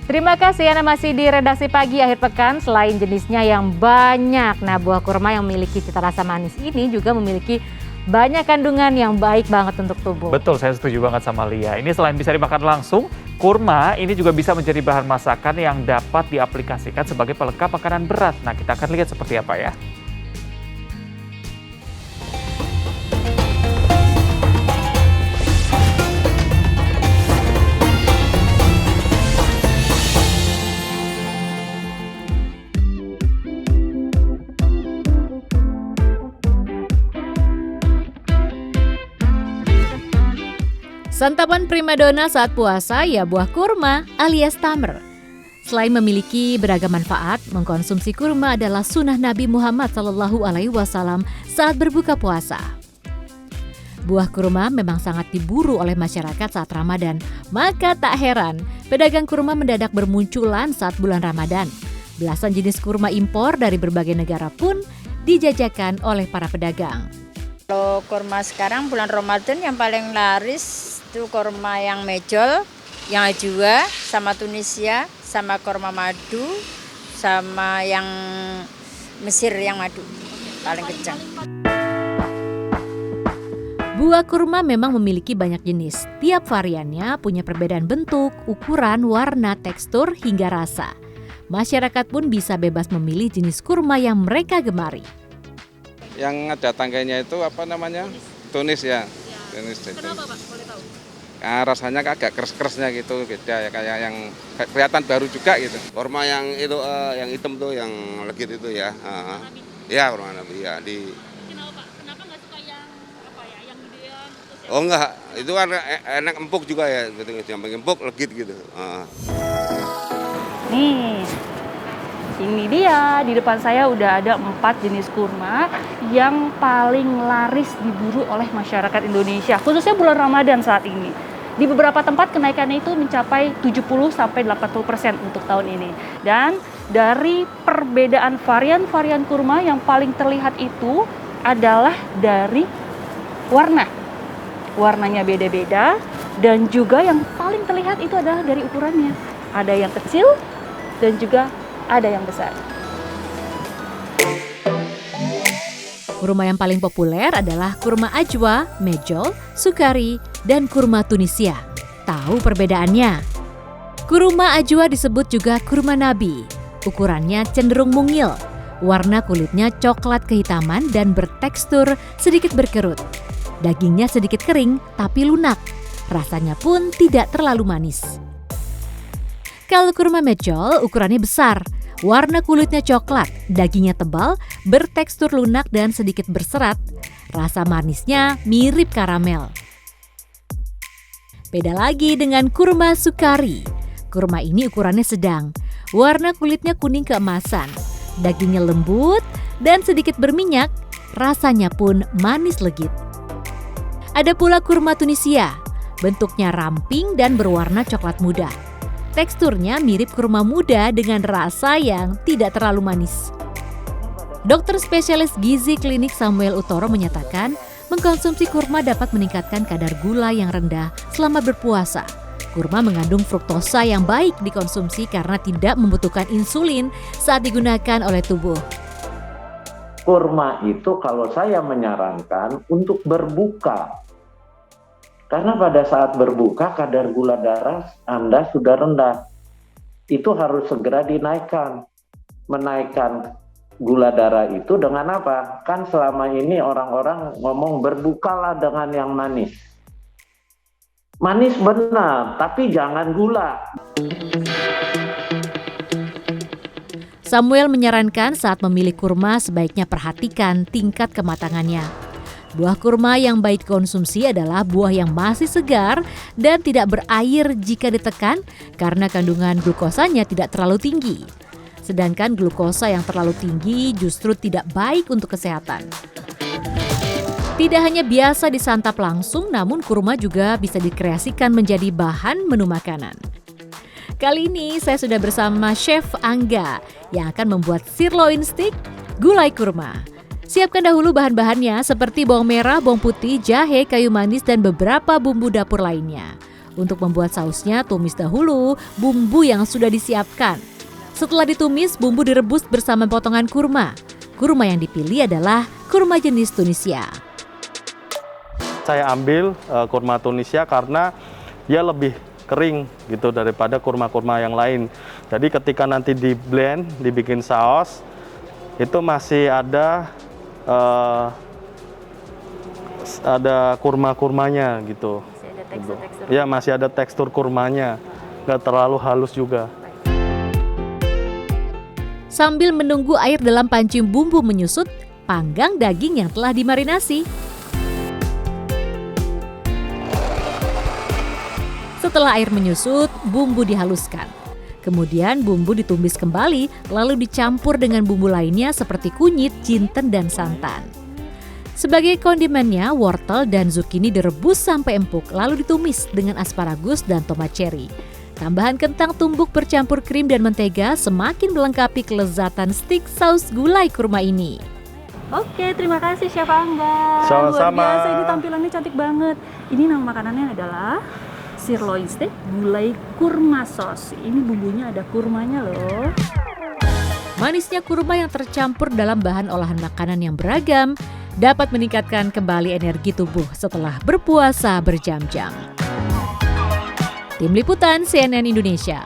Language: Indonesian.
Terima kasih Anda masih di redaksi pagi akhir pekan. Selain jenisnya yang banyak, nah buah kurma yang memiliki cita rasa manis ini juga memiliki banyak kandungan yang baik banget untuk tubuh. Betul, saya setuju banget sama Lia. Ini selain bisa dimakan langsung, kurma ini juga bisa menjadi bahan masakan yang dapat diaplikasikan sebagai pelengkap makanan berat. Nah, kita akan lihat seperti apa ya. Santapan primadona saat puasa ya buah kurma alias tamr. Selain memiliki beragam manfaat, mengkonsumsi kurma adalah sunnah Nabi Muhammad SAW saat berbuka puasa. Buah kurma memang sangat diburu oleh masyarakat saat Ramadan, maka tak heran pedagang kurma mendadak bermunculan saat bulan Ramadan. Belasan jenis kurma impor dari berbagai negara pun dijajakan oleh para pedagang. Kalau kurma sekarang bulan Ramadan yang paling laris itu kurma yang mejol, yang ajwa, sama Tunisia, sama kurma madu, sama yang Mesir yang madu, paling kencang. Buah kurma memang memiliki banyak jenis. Tiap variannya punya perbedaan bentuk, ukuran, warna, tekstur, hingga rasa. Masyarakat pun bisa bebas memilih jenis kurma yang mereka gemari. Yang ada tangkainya itu apa namanya? Tunis ya. Tunis. Kenapa Pak? Boleh tahu? Rasanya agak keras-kerasnya gitu, beda ya, kayak yang kelihatan baru juga gitu. Kurma yang itu yang hitam tuh, yang legit itu ya. Ya kurma nabi ya di. Kenapa Pak? Kenapa nggak suka yang apa ya? Yang gedean? Oh enggak, itu kan enak empuk juga ya, gitu. Yang empuk legit gitu. Nih, ini dia di depan saya udah ada 4 jenis kurma yang paling laris diburu oleh masyarakat Indonesia, khususnya bulan Ramadan saat ini. Di beberapa tempat kenaikannya itu mencapai 70-80% untuk tahun ini. Dan dari perbedaan varian-varian kurma yang paling terlihat itu adalah dari warna. Warnanya beda-beda dan juga yang paling terlihat itu adalah dari ukurannya. Ada yang kecil dan juga ada yang besar. Kurma yang paling populer adalah kurma ajwa, mejol, sukari, dan kurma Tunisia. Tahu perbedaannya? Kurma ajwa disebut juga kurma Nabi. Ukurannya cenderung mungil. Warna kulitnya coklat kehitaman dan bertekstur sedikit berkerut. Dagingnya sedikit kering tapi lunak. Rasanya pun tidak terlalu manis. Kalau kurma mejol ukurannya besar. Warna kulitnya coklat, dagingnya tebal, bertekstur lunak dan sedikit berserat. Rasa manisnya mirip karamel. Beda lagi dengan kurma sukari. Kurma ini ukurannya sedang. Warna kulitnya kuning keemasan. Dagingnya lembut dan sedikit berminyak. Rasanya pun manis legit. Ada pula kurma Tunisia. Bentuknya ramping dan berwarna coklat muda. Teksturnya mirip kurma muda dengan rasa yang tidak terlalu manis. Dokter spesialis gizi klinik Samuel Utoro menyatakan, mengkonsumsi kurma dapat meningkatkan kadar gula yang rendah selama berpuasa. Kurma mengandung fruktosa yang baik dikonsumsi karena tidak membutuhkan insulin saat digunakan oleh tubuh. Kurma itu kalau saya menyarankan untuk berbuka. Karena pada saat berbuka kadar gula darah Anda sudah rendah. Itu harus segera dinaikkan. Menaikkan gula darah itu dengan apa? Kan selama ini orang-orang ngomong berbukalah dengan yang manis. Manis benar, tapi jangan gula. Samuel menyarankan saat memilih kurma sebaiknya perhatikan tingkat kematangannya. Buah kurma yang baik dikonsumsi adalah buah yang masih segar dan tidak berair jika ditekan karena kandungan glukosanya tidak terlalu tinggi. Sedangkan glukosa yang terlalu tinggi justru tidak baik untuk kesehatan. Tidak hanya biasa disantap langsung, namun kurma juga bisa dikreasikan menjadi bahan menu makanan. Kali ini saya sudah bersama Chef Angga yang akan membuat sirloin steak gulai kurma. Siapkan dahulu bahan-bahannya seperti bawang merah, bawang putih, jahe, kayu manis, dan beberapa bumbu dapur lainnya. Untuk membuat sausnya, tumis dahulu bumbu yang sudah disiapkan. Setelah ditumis, bumbu direbus bersama potongan kurma. Kurma yang dipilih adalah kurma jenis Tunisia. Saya ambil kurma Tunisia karena dia lebih kering gitu daripada kurma-kurma yang lain. Jadi ketika nanti di blend, dibikin saus, itu masih ada kurma-kurmanya gitu. Masih ada tekstur-tekstur. Ya, masih ada tekstur kurmanya, nggak terlalu halus juga. Sambil menunggu air dalam panci bumbu menyusut, panggang daging yang telah dimarinasi. Setelah air menyusut, bumbu dihaluskan. Kemudian bumbu ditumis kembali, lalu dicampur dengan bumbu lainnya seperti kunyit, jinten, dan santan. Sebagai kondimennya, wortel dan zucchini direbus sampai empuk, lalu ditumis dengan asparagus dan tomat cherry. Tambahan kentang tumbuk bercampur krim dan mentega semakin melengkapi kelezatan stik saus gulai kurma ini. Oke, terima kasih Chef Angga. Sama-sama. Luar biasa, ini tampilannya cantik banget. Ini nama makanannya adalah sirloin steak gulai kurma sos. Ini bumbunya ada kurmanya loh. Manisnya kurma yang tercampur dalam bahan olahan makanan yang beragam dapat meningkatkan kembali energi tubuh setelah berpuasa berjam-jam. Tim Liputan CNN Indonesia.